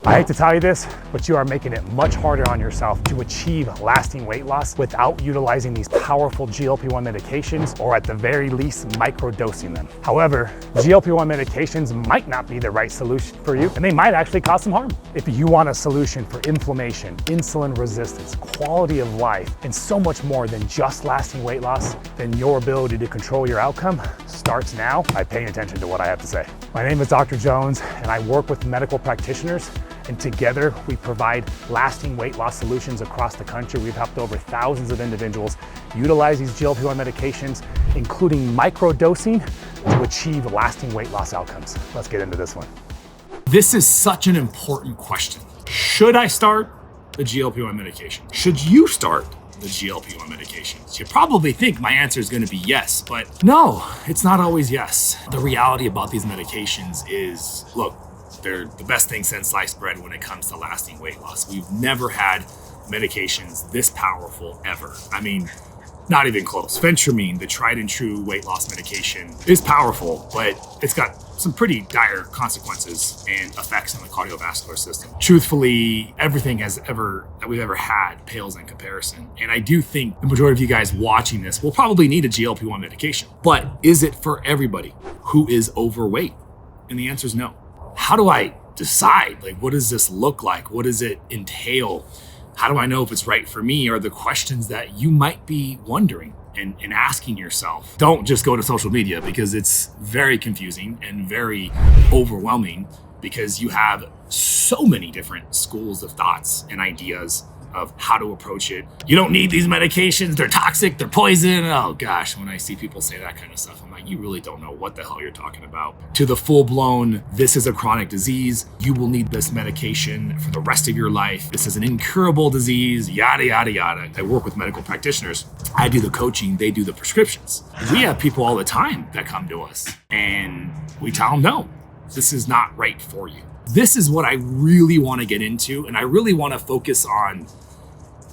I hate to tell you this, but you are making it much harder on yourself to achieve lasting weight loss without utilizing these powerful GLP-1 medications, or at the very least, microdosing them. However, GLP-1 medications might not be the right solution for you, and they might actually cause some harm. If you want a solution for inflammation, insulin resistance, quality of life, and so much more than just lasting weight loss, then your ability to control your outcome starts now by paying attention to what I have to say. My name is Dr. Jones, and I work with medical practitioners, and together we provide lasting weight loss solutions across the country. We've helped over thousands of individuals utilize these GLP-1 medications, including microdosing, to achieve lasting weight loss outcomes. Let's get into this one. This is such an important question. Should I start the GLP-1 medication? Should you start the GLP-1 medications? You probably think my answer is going to be yes, but no, it's not always yes. The reality about these medications is, look, they're the best thing since sliced bread when it comes to lasting weight loss. We've never had medications this powerful ever. I mean, not even close. Phentermine, the tried and true weight loss medication, is powerful, but it's got some pretty dire consequences and effects on the cardiovascular system. Truthfully, everything that we've ever had pales in comparison. And I do think the majority of you guys watching this will probably need a GLP-1 medication. But is it for everybody who is overweight? And the answer is no. How do I decide? Like, what does this look like? What does it entail? How do I know if it's right for me? Are the questions that you might be wondering and asking yourself. Don't just go to social media, because it's very confusing and very overwhelming, because you have so many different schools of thoughts and ideas of how to approach it. You don't need these medications, they're toxic, they're poison. Oh gosh, when I see people say that kind of stuff, I'm like, you really don't know what the hell you're talking about. To the full-blown, this is a chronic disease, you will need this medication for the rest of your life, this is an incurable disease, yada, yada, yada. I work with medical practitioners. I do the coaching, they do the prescriptions. We have people all the time that come to us and we tell them, no, this is not right for you. This is what I really want to get into, and I really want to focus on,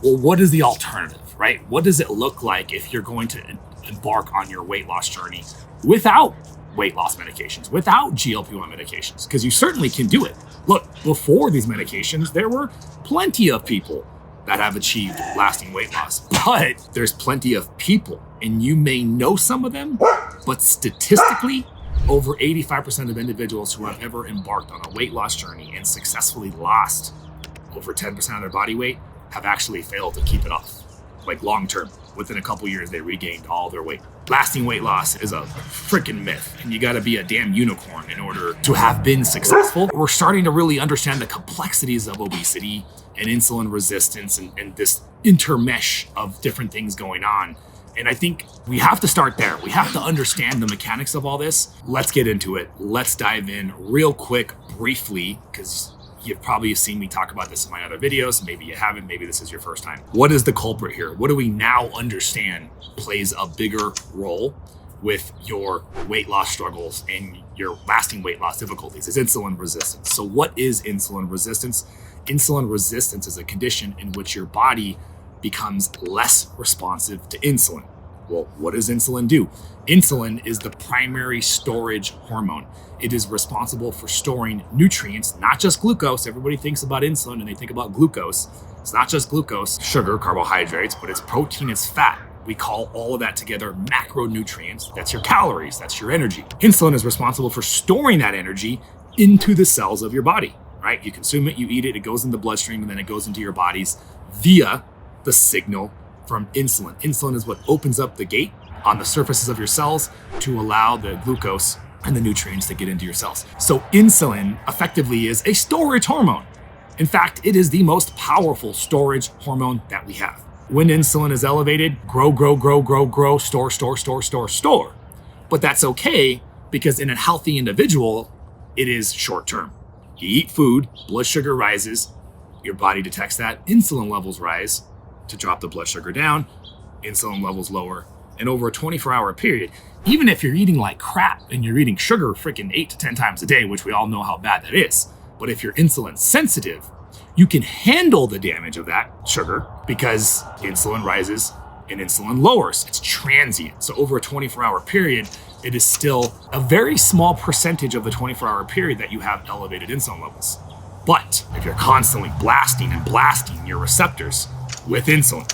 well, what is the alternative, right? What does it look like if you're going to embark on your weight loss journey without weight loss medications, without GLP-1 medications? Because you certainly can do it. Look, before these medications, there were plenty of people that have achieved lasting weight loss, but there's plenty of people, and you may know some of them, but statistically, over 85% of individuals who have ever embarked on a weight loss journey and successfully lost over 10% of their body weight have actually failed to keep it off. Like long term, within a couple years, they regained all their weight. Lasting weight loss is a freaking myth, and you gotta be a damn unicorn in order to have been successful. We're starting to really understand the complexities of obesity and insulin resistance and this intermesh of different things going on. And I think we have to start there. We have to understand the mechanics of all this. Let's get into it. Let's dive in real quick, briefly, because you've probably seen me talk about this in my other videos. Maybe you haven't, maybe this is your first time. What is the culprit here? What do we now understand plays a bigger role with your weight loss struggles and your lasting weight loss difficulties? Is insulin resistance. So what is insulin resistance? Insulin resistance is a condition in which your body becomes less responsive to insulin. Well, what does insulin do? Insulin is the primary storage hormone. It is responsible for storing nutrients, not just glucose. Everybody thinks about insulin and they think about glucose. It's not just glucose, sugar, carbohydrates, but it's protein, it's fat. We call all of that together macronutrients. That's your calories, that's your energy. Insulin is responsible for storing that energy into the cells of your body, right? You consume it, you eat it, it goes in the bloodstream, and then it goes into your bodies via the signal from insulin. Insulin is what opens up the gate on the surfaces of your cells to allow the glucose and the nutrients to get into your cells. So insulin effectively is a storage hormone. In fact, it is the most powerful storage hormone that we have. When insulin is elevated, grow, store. But that's okay, because in a healthy individual, it is short term. You eat food, blood sugar rises, your body detects that, insulin levels rise to drop the blood sugar down, insulin levels lower, and over a 24-hour period, even if you're eating like crap and you're eating sugar freaking 8 to 10 times a day, which we all know how bad that is, but if you're insulin sensitive, you can handle the damage of that sugar because insulin rises and insulin lowers. It's transient. So over a 24-hour period, it is still a very small percentage of the 24-hour period that you have elevated insulin levels. But if you're constantly blasting and blasting your receptors with insulin,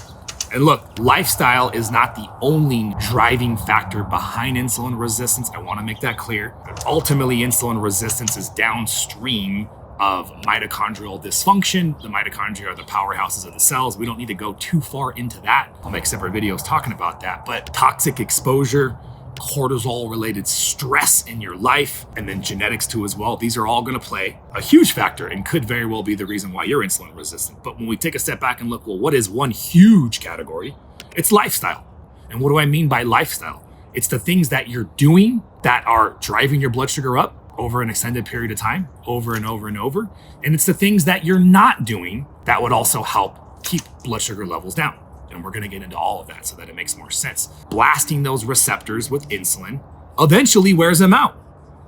and look, lifestyle is not the only driving factor behind insulin resistance. I want to make that clear. Ultimately, insulin resistance is downstream of mitochondrial dysfunction. The mitochondria are the powerhouses of the cells. We don't need to go too far into that. I'll make separate videos talking about that. But toxic exposure, cortisol-related stress in your life, and then genetics too as well. These are all going to play a huge factor and could very well be the reason why you're insulin resistant. But when we take a step back and look, well, what is one huge category? It's lifestyle. And what do I mean by lifestyle? It's the things that you're doing that are driving your blood sugar up over an extended period of time, over and over and over. And it's the things that you're not doing that would also help keep blood sugar levels down. And we're going to get into all of that so that it makes more sense. Blasting those receptors with insulin eventually wears them out.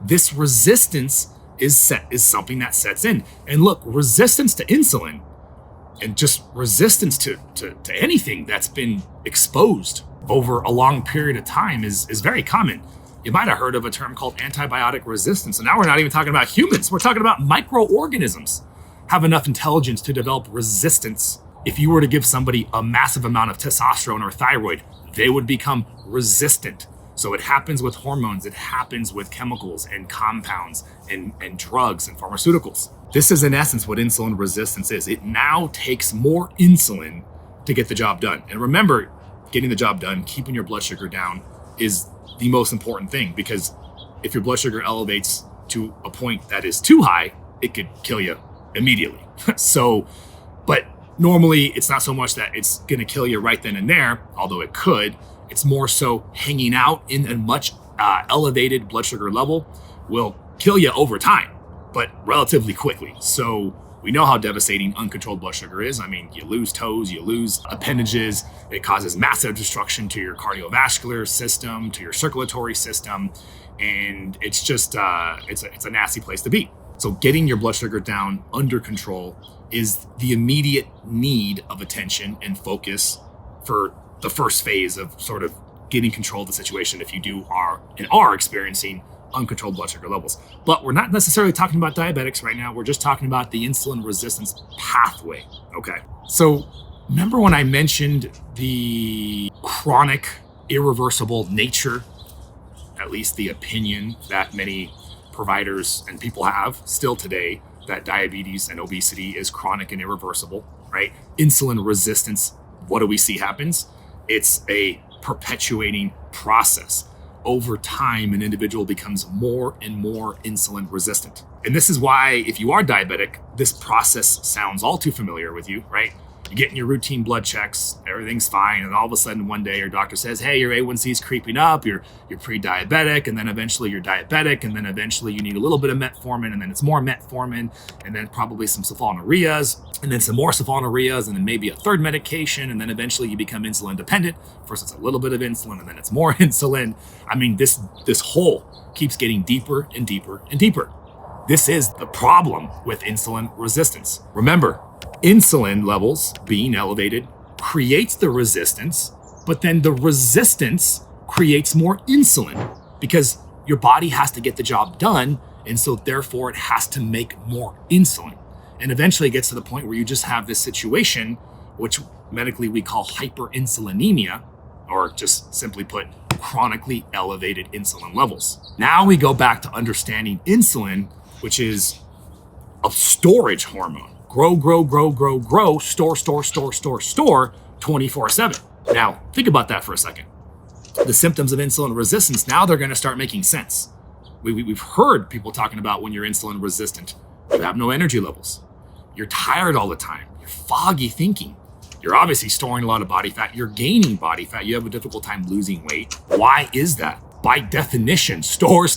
This resistance is something that sets in. And look, resistance to insulin and just resistance to anything that's been exposed over a long period of time is very common. You might have heard of a term called antibiotic resistance. And now we're not even talking about humans. We're talking about microorganisms have enough intelligence to develop resistance. If you were to give somebody a massive amount of testosterone or thyroid, they would become resistant. So it happens with hormones, it happens with chemicals and compounds and drugs and pharmaceuticals. This is in essence what insulin resistance is. It now takes more insulin to get the job done. And remember, getting the job done, keeping your blood sugar down is the most important thing, because if your blood sugar elevates to a point that is too high, it could kill you immediately. But normally, it's not so much that it's going to kill you right then and there, although it could. It's more so hanging out in a much elevated blood sugar level will kill you over time, but relatively quickly. So we know how devastating uncontrolled blood sugar is. I mean, you lose toes, you lose appendages. It causes massive destruction to your cardiovascular system, to your circulatory system. And it's just, it's a nasty place to be. So getting your blood sugar down under control is the immediate need of attention and focus for the first phase of sort of getting control of the situation if you are experiencing uncontrolled blood sugar levels. But we're not necessarily talking about diabetics right now. We're just talking about the insulin resistance pathway, okay? So remember when I mentioned the chronic, irreversible nature, at least the opinion that many providers and people have still today, that diabetes and obesity is chronic and irreversible, right? Insulin resistance, what do we see happens? It's a perpetuating process. Over time, an individual becomes more and more insulin resistant. And this is why, if you are diabetic, this process sounds all too familiar with you, right? You're getting your routine blood checks, everything's fine, and all of a sudden one day your doctor says, hey, your A1C is creeping up, you're pre-diabetic, and then eventually you're diabetic, and then eventually you need a little bit of metformin, and then it's more metformin, and then probably some sulfonylureas, and then some more sulfonylureas, and then maybe a third medication, and then eventually you become insulin dependent. First it's a little bit of insulin, and then it's more insulin. I mean, this hole keeps getting deeper and deeper and deeper. This is the problem with insulin resistance. Remember, insulin levels being elevated creates the resistance, but then the resistance creates more insulin because your body has to get the job done. And so therefore it has to make more insulin. And eventually it gets to the point where you just have this situation, which medically we call hyperinsulinemia, or just simply put, chronically elevated insulin levels. Now we go back to understanding insulin, which is a storage hormone. Grow, store 24/7. Now, think about that for a second. The symptoms of insulin resistance, now they're gonna start making sense. We've heard people talking about when you're insulin resistant, you have no energy levels. You're tired all the time. You're foggy thinking. You're obviously storing a lot of body fat. You're gaining body fat. You have a difficult time losing weight. Why is that? By definition, store,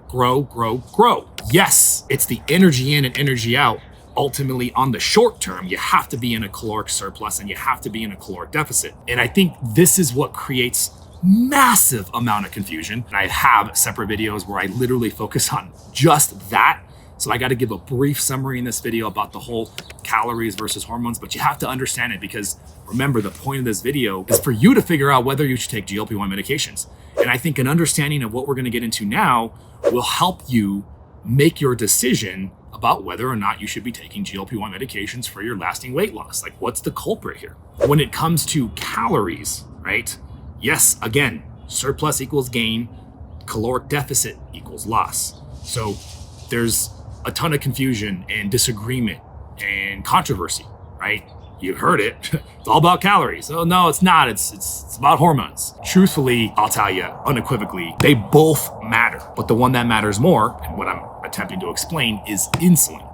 grow. Yes, it's the energy in and energy out. Ultimately, on the short term, you have to be in a caloric surplus and you have to be in a caloric deficit. And I think this is what creates massive amount of confusion. And I have separate videos where I literally focus on just that. So I got to give a brief summary in this video about the whole calories versus hormones, but you have to understand it because remember, the point of this video is for you to figure out whether you should take GLP-1 medications. And I think an understanding of what we're going to get into now will help you make your decision about whether or not you should be taking GLP-1 medications for your lasting weight loss. Like, what's the culprit here? When it comes to calories, right? Yes, again, surplus equals gain, caloric deficit equals loss. So there's a ton of confusion and disagreement and controversy, right? You heard it. It's all about calories. Oh, no, it's not. It's about hormones. Truthfully, I'll tell you unequivocally, they both matter. But the one that matters more, and what I'm attempting to explain, is insulin.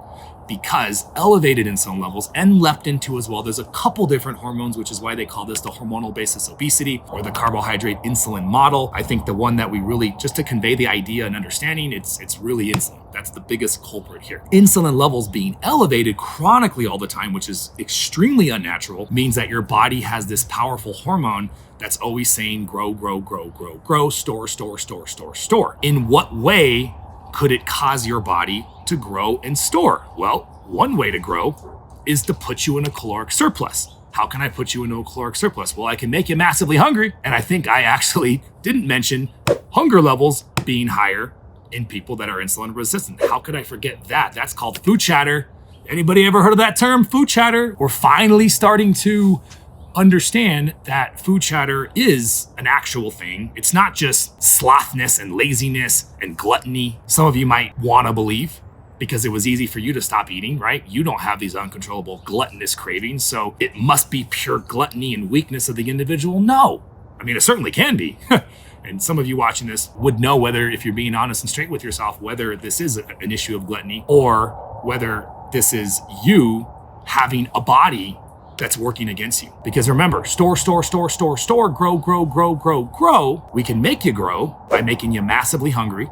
Because elevated insulin levels and leptin-2 as well, there's a couple different hormones, which is why they call this the hormonal basis obesity or the carbohydrate insulin model. I think the one that we really, just to convey the idea and understanding, it's really insulin. That's the biggest culprit here. Insulin levels being elevated chronically all the time, which is extremely unnatural, means that your body has this powerful hormone that's always saying grow, grow, grow, grow, grow, store, store, store, store, store. In what way could it cause your body to grow and store? Well, one way to grow is to put you in a caloric surplus. How can I put you into a caloric surplus? Well, I can make you massively hungry. And I think I actually didn't mention hunger levels being higher in people that are insulin resistant. How could I forget that? That's called food chatter. Anybody ever heard of that term, food chatter? We're finally starting to understand that food chatter is an actual thing. It's not just slothness and laziness and gluttony. Some of you might want to believe because it was easy for you to stop eating, right? You don't have these uncontrollable gluttonous cravings, so it must be pure gluttony and weakness of the individual. No. I mean, it certainly can be. And some of you watching this would know whether, if you're being honest and straight with yourself, whether this is an issue of gluttony or whether this is you having a body that's working against you. Because remember, store, store, store, store, store, grow, grow, grow, grow, grow. We can make you grow by making you massively hungry,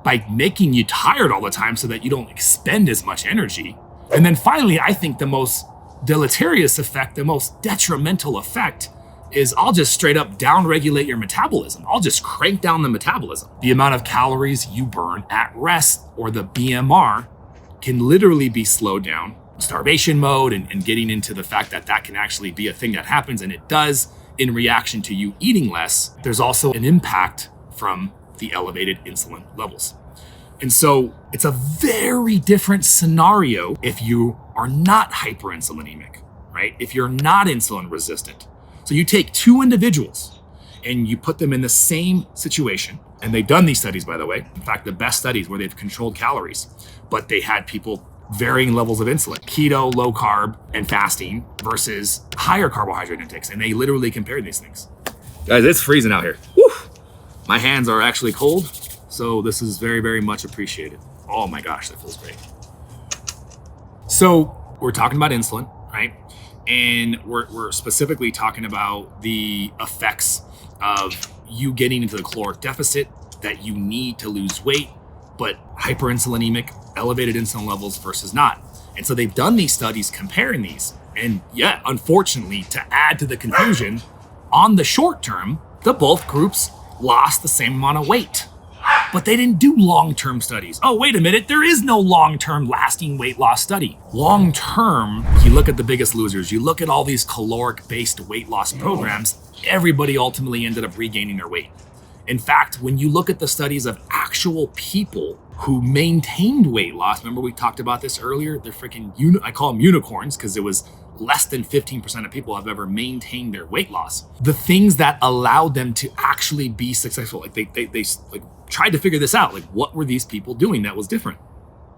by making you tired all the time so that you don't expend as much energy. And then finally, I think the most deleterious effect, the most detrimental effect is I'll just straight up downregulate your metabolism. I'll just crank down the metabolism. The amount of calories you burn at rest, or the BMR, can literally be slowed down. Starvation mode and getting into the fact that that can actually be a thing that happens, and it does in reaction to you eating less. There's also an impact from the elevated insulin levels. And so it's a very different scenario if you are not hyperinsulinemic, right? If you're not insulin resistant. So you take two individuals and you put them in the same situation, and they've done these studies, by the way. In fact, the best studies where they've controlled calories, but they had people varying levels of insulin, keto, low carb, and fasting versus higher carbohydrate intakes. And they literally compared these things. Guys, it's freezing out here. Woo! My hands are actually cold, so this is very, very much appreciated. Oh my gosh, that feels great. So we're talking about insulin, right? And we're specifically talking about the effects of you getting into the caloric deficit that you need to lose weight, but hyperinsulinemic, elevated insulin levels versus not. And so they've done these studies comparing these. And yeah, unfortunately, to add to the confusion, on the short term, the both groups lost the same amount of weight. But they didn't do long-term studies. Oh, wait a minute, there is no long-term lasting weight loss study. Long-term, you look at the Biggest Losers, you look at all these caloric-based weight loss programs, everybody ultimately ended up regaining their weight. In fact, when you look at the studies of actual people who maintained weight loss, remember we talked about this earlier, they're freaking, I call them unicorns because it was less than 15% of people have ever maintained their weight loss. The things that allowed them to actually be successful, like they tried to figure this out, like what were these people doing that was different?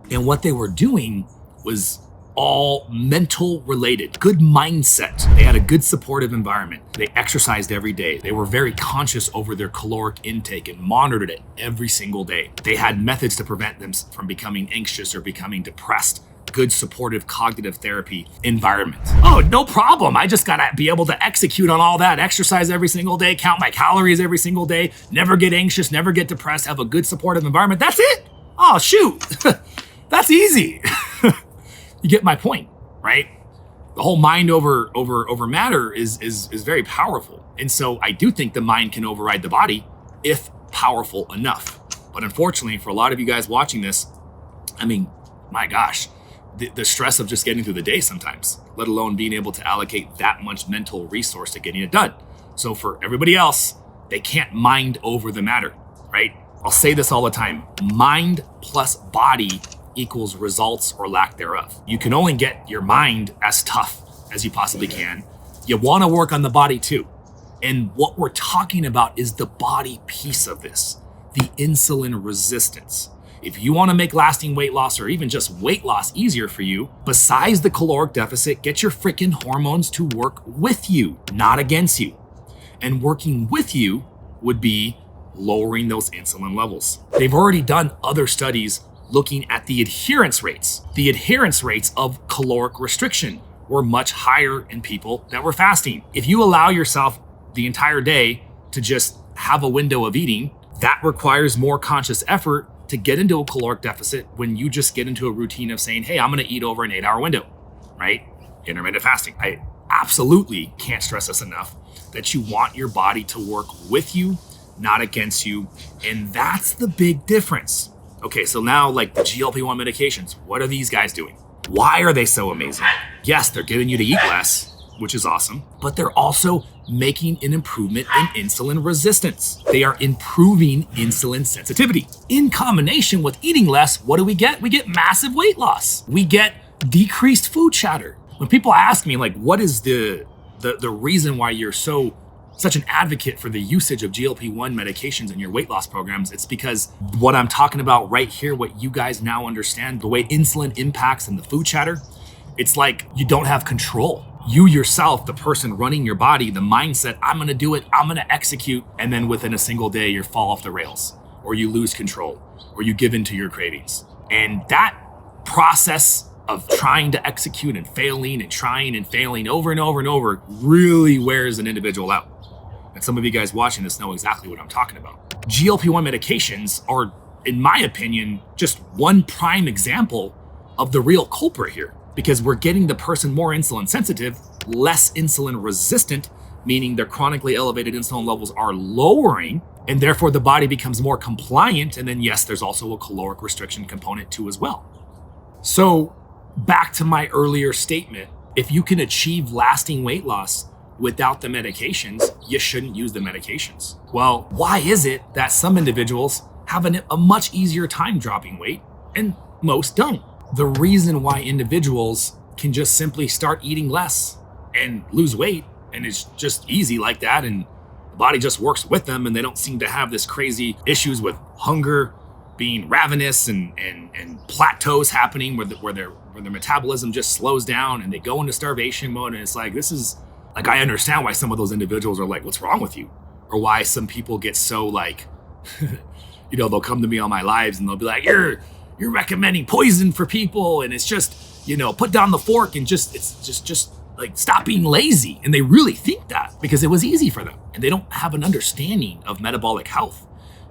And what they were doing was all mental related, good mindset. They had a good supportive environment. They exercised every day. They were very conscious over their caloric intake and monitored it every single day. They had methods to prevent them from becoming anxious or becoming depressed. Good supportive cognitive therapy environment. Oh, no problem. I just gotta be able to execute on all that. Exercise every single day, count my calories every single day, never get anxious, never get depressed, have a good supportive environment. That's it. Oh, shoot. That's easy. You get my point, right? The whole mind over matter is very powerful. And so I do think the mind can override the body if powerful enough. But unfortunately, for a lot of you guys watching this, I mean, my gosh, the stress of just getting through the day sometimes, let alone being able to allocate that much mental resource to getting it done. So for everybody else, they can't mind over the matter, right? I'll say this all the time. Mind plus body equals results or lack thereof. You can only get your mind as tough as you possibly can. You want to work on the body too. And what we're talking about is the body piece of this, the insulin resistance. If you want to make lasting weight loss or even just weight loss easier for you, besides the caloric deficit, get your freaking hormones to work with you, not against you. And working with you would be lowering those insulin levels. They've already done other studies looking at the adherence rates. The adherence rates of caloric restriction were much higher in people that were fasting. If you allow yourself the entire day to just have a window of eating, that requires more conscious effort to get into a caloric deficit when you just get into a routine of saying, hey, I'm gonna eat over an 8-hour window, right? Intermittent fasting. I absolutely can't stress this enough that you want your body to work with you, not against you. And that's the big difference. Okay, so now like the GLP-1 medications, what are these guys doing? Why are they so amazing? Yes, they're getting you to eat less, which is awesome, but they're also making an improvement in insulin resistance. They are improving insulin sensitivity. In combination with eating less, what do we get? We get massive weight loss. We get decreased food chatter. When people ask me like, what is the reason why you're such an advocate for the usage of GLP-1 medications in your weight loss programs, it's because what I'm talking about right here, what you guys now understand, the way insulin impacts and the food chatter, it's like you don't have control. You yourself, the person running your body, the mindset, I'm gonna do it, I'm gonna execute, and then within a single day, you fall off the rails, or you lose control, or you give in to your cravings. And that process of trying to execute and failing and trying and failing over and over and over really wears an individual out. And some of you guys watching this know exactly what I'm talking about. GLP-1 medications are, in my opinion, just one prime example of the real culprit here, because we're getting the person more insulin sensitive, less insulin resistant, meaning their chronically elevated insulin levels are lowering, and therefore the body becomes more compliant. And then yes, there's also a caloric restriction component too as well. So back to my earlier statement, if you can achieve lasting weight loss without the medications, you shouldn't use the medications. Well, why is it that some individuals have a much easier time dropping weight and most don't? The reason why individuals can just simply start eating less and lose weight, and it's just easy like that, and the body just works with them, and they don't seem to have this crazy issues with hunger, being ravenous, and plateaus happening where their metabolism just slows down and they go into starvation mode. And it's like, this is like, I understand why some of those individuals are like, what's wrong with you? Or why some people get so like, they'll come to me on my lives and they'll be like, you're recommending poison for people, and it's just, put down the fork and it's just like, stop being lazy. And they really think that because it was easy for them, and they don't have an understanding of metabolic health,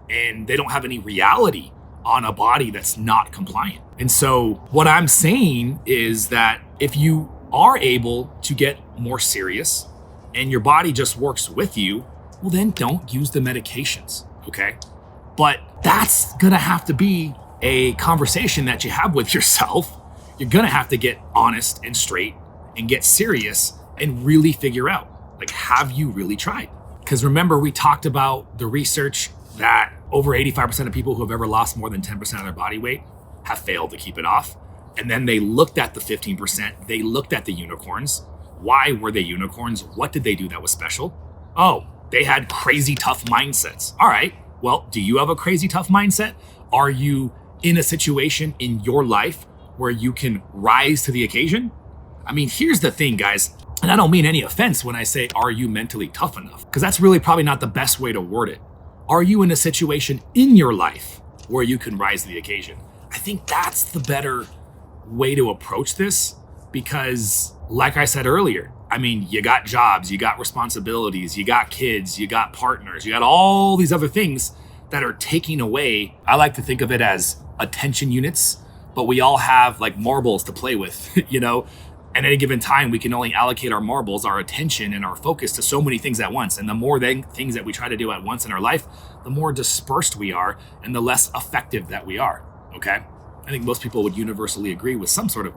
and they don't have any reality on a body that's not compliant. And so what I'm saying is that if you are able to get more serious and your body just works with you, well, then don't use the medications, okay? But that's gonna have to be a conversation that you have with yourself. You're gonna have to get honest and straight and get serious and really figure out, like, have you really tried? Because remember, we talked about the research that over 85% of people who have ever lost more than 10% of their body weight have failed to keep it off. And then they looked at the 15%, they looked at the unicorns. Why were they unicorns? What did they do that was special? Oh, they had crazy tough mindsets. All right, well, do you have a crazy tough mindset? Are you in a situation in your life where you can rise to the occasion? I mean, here's the thing, guys, and I don't mean any offense when I say, are you mentally tough enough? Because that's really probably not the best way to word it. Are you in a situation in your life where you can rise to the occasion? I think that's the better way to approach this, because like I said earlier, I mean, you got jobs, you got responsibilities, you got kids, you got partners, you got all these other things that are taking away. I like to think of it as attention units, but we all have like marbles to play with, At any given time, we can only allocate our marbles, our attention, and our focus to so many things at once. And the more things that we try to do at once in our life, the more dispersed we are and the less effective that we are, okay? I think most people would universally agree with some sort of,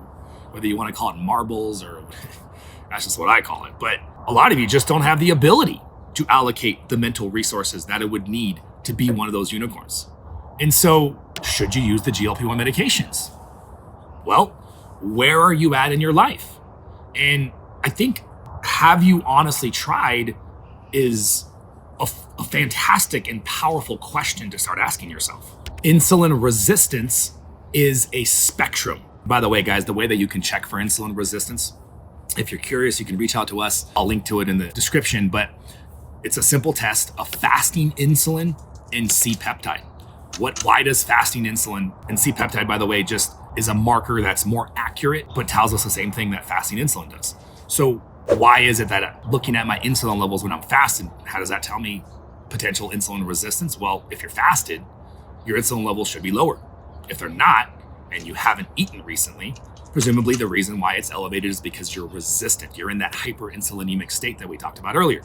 whether you want to call it marbles or that's just what I call it. But a lot of you just don't have the ability to allocate the mental resources that it would need to be one of those unicorns. And so should you use the GLP-1 medications? Well, where are you at in your life? And I think, have you honestly tried is a fantastic and powerful question to start asking yourself. Insulin resistance is a spectrum. By the way, guys, the way that you can check for insulin resistance, if you're curious, you can reach out to us. I'll link to it in the description, but it's a simple test of fasting insulin and C-peptide. Why does fasting insulin and C-peptide, by the way, just is a marker that's more accurate, but tells us the same thing that fasting insulin does. So why is it that looking at my insulin levels when I'm fasted, how does that tell me potential insulin resistance? Well, if you're fasted, your insulin levels should be lower. If they're not, and you haven't eaten recently, presumably the reason why it's elevated is because you're resistant. You're in that hyperinsulinemic state that we talked about earlier.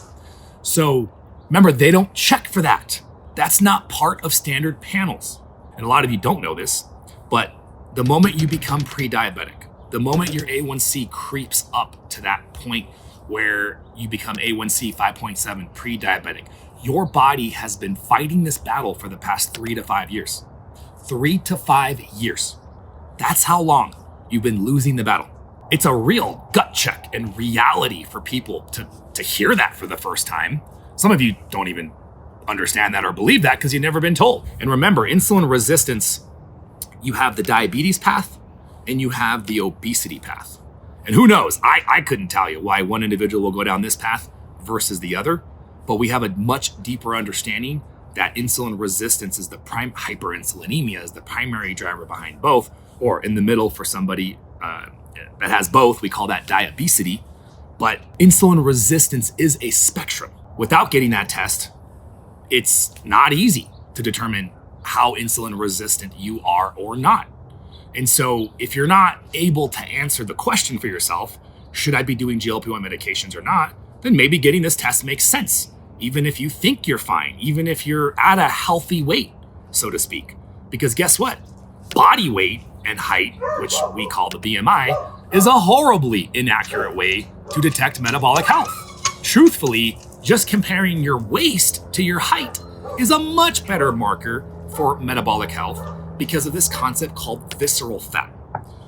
So remember, they don't check for that. That's not part of standard panels. And a lot of you don't know this, but the moment you become pre-diabetic, the moment your A1C creeps up to that point where you become A1C 5.7 pre-diabetic, your body has been fighting this battle for the past 3 to 5 years. 3 to 5 years. That's how long you've been losing the battle. It's a real gut check and reality for people to hear that for the first time. Some of you don't even understand that or believe that because you've never been told. And remember, insulin resistance, you have the diabetes path and you have the obesity path. And who knows, I couldn't tell you why one individual will go down this path versus the other, but we have a much deeper understanding that insulin resistance is hyperinsulinemia is the primary driver behind both, or in the middle for somebody that has both, we call that diabesity. But insulin resistance is a spectrum. Without getting that test, it's not easy to determine how insulin resistant you are or not. And so if you're not able to answer the question for yourself, should I be doing GLP-1 medications or not, then maybe getting this test makes sense. Even if you think you're fine, even if you're at a healthy weight, so to speak. Because guess what? Body weight and height, which we call the BMI, is a horribly inaccurate way to detect metabolic health. Truthfully, just comparing your waist to your height is a much better marker for metabolic health because of this concept called visceral fat.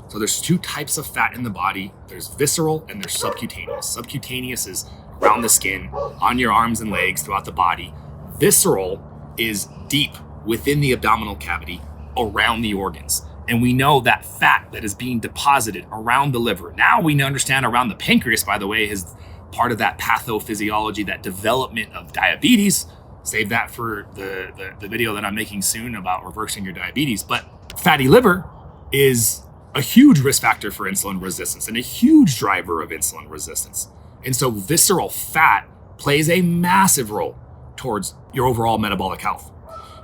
So there's 2 types of fat in the body. There's visceral and there's subcutaneous. Subcutaneous is around the skin, on your arms and legs, throughout the body. Visceral is deep within the abdominal cavity, around the organs. And we know that fat that is being deposited around the liver. Now we understand around the pancreas, by the way, is part of that pathophysiology, that development of diabetes. Save that for the video that I'm making soon about reversing your diabetes. But fatty liver is a huge risk factor for insulin resistance and a huge driver of insulin resistance. And so visceral fat plays a massive role towards your overall metabolic health.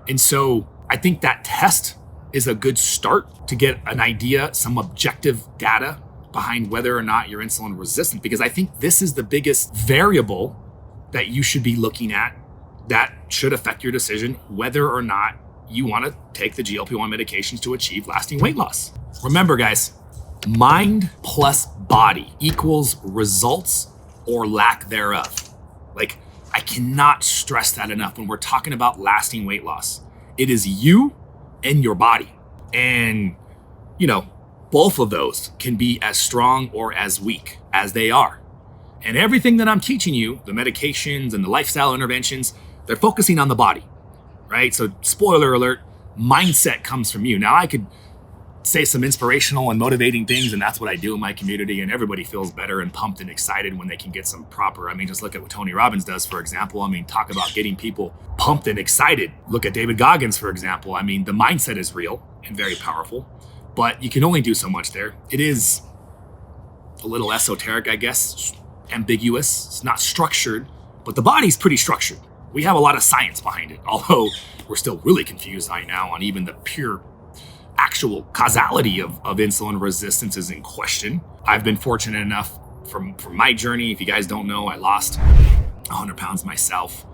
And so I think that test is a good start to get an idea, some objective data behind whether or not you're insulin resistant, because I think this is the biggest variable that you should be looking at that should affect your decision whether or not you want to take the GLP-1 medications to achieve lasting weight loss. Remember, guys, mind plus body equals results or lack thereof. Like, I cannot stress that enough when we're talking about lasting weight loss. It is you and your body. And, both of those can be as strong or as weak as they are. And everything that I'm teaching you, the medications and the lifestyle interventions, they're focusing on the body, right? So spoiler alert, mindset comes from you. Now I could say some inspirational and motivating things, and that's what I do in my community, and everybody feels better and pumped and excited when they can get some proper, just look at what Tony Robbins does, for example. Talk about getting people pumped and excited. Look at David Goggins, for example. The mindset is real and very powerful, but you can only do so much there. It is a little esoteric, I guess, ambiguous. It's not structured, but the body's pretty structured. We have a lot of science behind it, although we're still really confused right now on even the pure actual causality of insulin resistance is in question. I've been fortunate enough from my journey. If you guys don't know, I lost 100 pounds myself,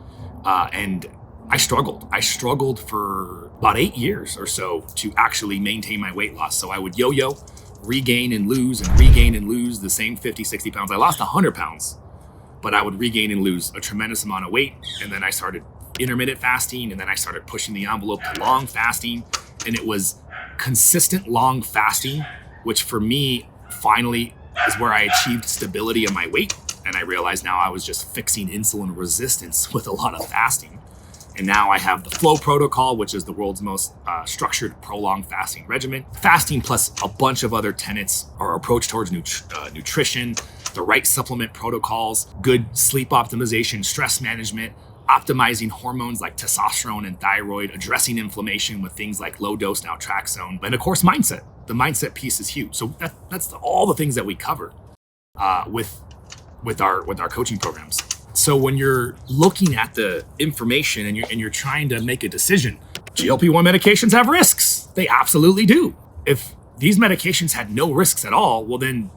and I struggled for about 8 years or so to actually maintain my weight loss. So I would yo-yo, regain and lose the same 50, 60 pounds. I lost 100 pounds, but I would regain and lose a tremendous amount of weight. And then I started intermittent fasting, and then I started pushing the envelope to long fasting. And it was consistent long fasting which for me, finally is where I achieved stability in my weight. And I realized now I was just fixing insulin resistance with a lot of fasting. And now I have the FLOA protocol, which is the world's most structured, prolonged fasting regimen. Fasting plus a bunch of other tenets or approach towards nutrition, the right supplement protocols, good sleep optimization, stress management, optimizing hormones like testosterone and thyroid, addressing inflammation with things like low-dose naltrexone, and of course, mindset. The mindset piece is huge. So that's all the things that we cover with our coaching programs. So when you're looking at the information and you're trying to make a decision, GLP-1 medications have risks. They absolutely do. If these medications had no risks at all, well then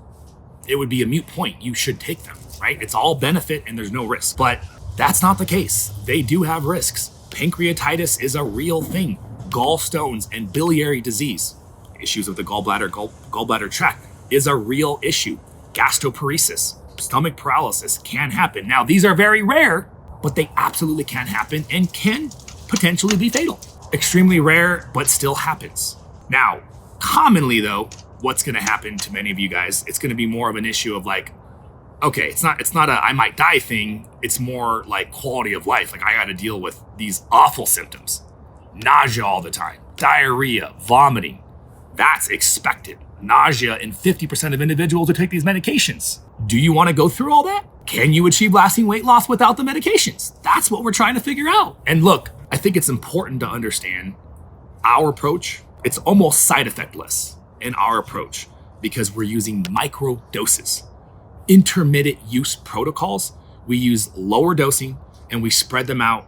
it would be a moot point. You should take them, right? It's all benefit and there's no risk. But that's not the case. They do have risks. Pancreatitis is a real thing. Gallstones and biliary disease, issues of the gallbladder tract, is a real issue. Gastroparesis, stomach paralysis can happen. Now, these are very rare, but they absolutely can happen and can potentially be fatal. Extremely rare, but still happens. Now, commonly though, what's gonna happen to many of you guys, it's gonna be more of an issue of like, okay, it's not a I might die thing, it's more like quality of life. Like I gotta deal with these awful symptoms. Nausea all the time, diarrhea, vomiting. That's expected. Nausea in 50% of individuals who take these medications. Do you want to go through all that? Can you achieve lasting weight loss without the medications? That's what we're trying to figure out. And look, I think it's important to understand our approach. It's almost side effectless in our approach because we're using micro doses. Intermittent use protocols. We use lower dosing and we spread them out.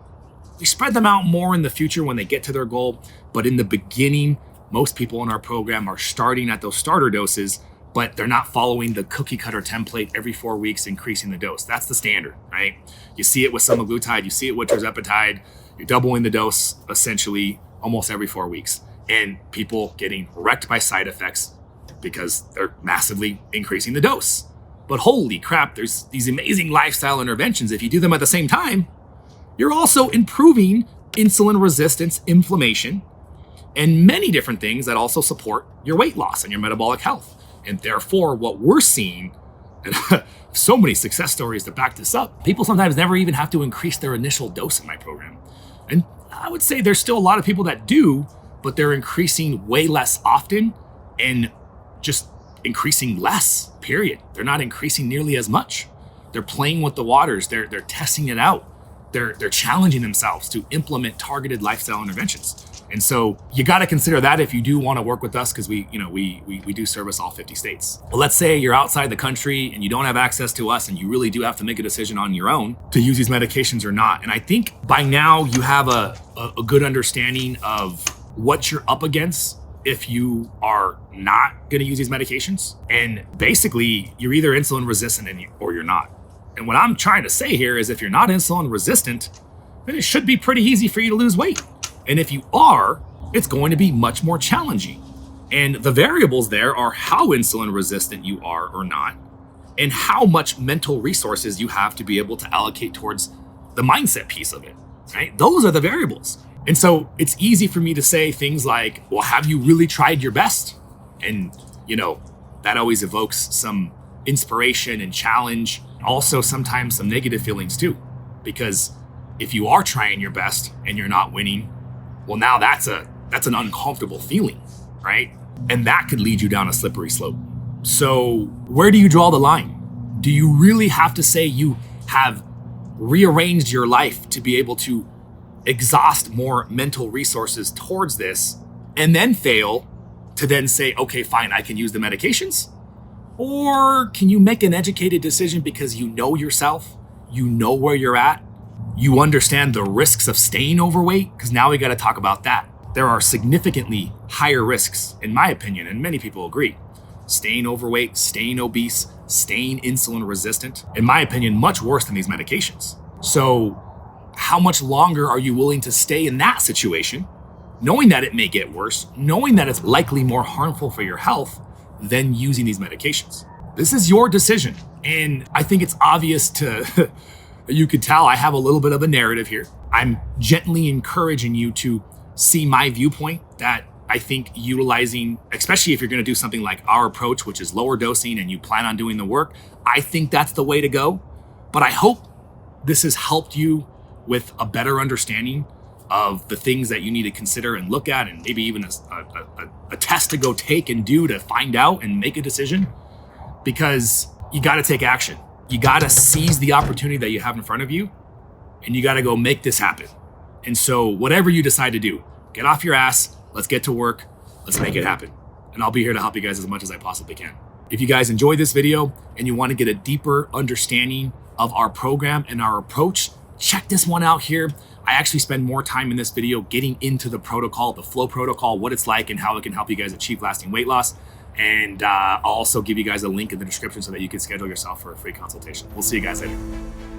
We spread them out more in the future when they get to their goal. But in the beginning, most people in our program are starting at those starter doses, but they're not following the cookie cutter template every 4 weeks, increasing the dose. That's the standard, right? You see it with semaglutide, you see it with tirzepatide, you're doubling the dose essentially almost every 4 weeks. And people getting wrecked by side effects because they're massively increasing the dose. But holy crap, there's these amazing lifestyle interventions. If you do them at the same time, you're also improving insulin resistance, inflammation, and many different things that also support your weight loss and your metabolic health. And therefore, what we're seeing, and so many success stories to back this up, people sometimes never even have to increase their initial dose in my program. And I would say there's still a lot of people that do, but they're increasing way less often and just increasing less, period. They're not increasing nearly as much. They're playing with the waters. They're testing it out. They're challenging themselves to implement targeted lifestyle interventions. And so you got to consider that if you do want to work with us, because we do service all 50 states. But let's say you're outside the country and you don't have access to us and you really do have to make a decision on your own to use these medications or not. And I think by now you have a good understanding of what you're up against if you are not going to use these medications. And basically you're either insulin resistant or you're not. And what I'm trying to say here is if you're not insulin resistant, then it should be pretty easy for you to lose weight. And if you are, it's going to be much more challenging. And the variables there are how insulin resistant you are or not, and how much mental resources you have to be able to allocate towards the mindset piece of it, right? Those are the variables. And so it's easy for me to say things like, well, have you really tried your best? And, that always evokes some inspiration and challenge. Also, sometimes some negative feelings too, because if you are trying your best and you're not winning, well, now that's an uncomfortable feeling, right? And that could lead you down a slippery slope. So where do you draw the line? Do you really have to say you have rearranged your life to be able to exhaust more mental resources towards this and then fail to then say, okay, fine, I can use the medications? Or can you make an educated decision because you know yourself, you know where you're at, you understand the risks of staying overweight? Because now we got to talk about that. There are significantly higher risks, in my opinion, and many people agree. Staying overweight, staying obese, staying insulin resistant, in my opinion, much worse than these medications. So how much longer are you willing to stay in that situation, knowing that it may get worse, knowing that it's likely more harmful for your health than using these medications? This is your decision. And I think it's obvious to, you could tell I have a little bit of a narrative here. I'm gently encouraging you to see my viewpoint that I think utilizing, especially if you're going to do something like our approach, which is lower dosing and you plan on doing the work, I think that's the way to go. But I hope this has helped you with a better understanding of the things that you need to consider and look at, and maybe even a test to go take and do to find out and make a decision, because you got to take action. You got to seize the opportunity that you have in front of you, and you got to go make this happen. And so whatever you decide to do, get off your ass, let's get to work, let's make it happen. And I'll be here to help you guys as much as I possibly can. If you guys enjoyed this video and you want to get a deeper understanding of our program and our approach, check this one out here. I actually spend more time in this video getting into the protocol, the FLOA protocol, what it's like and how it can help you guys achieve lasting weight loss. And I'll also give you guys a link in the description so that you can schedule yourself for a free consultation. We'll see you guys later.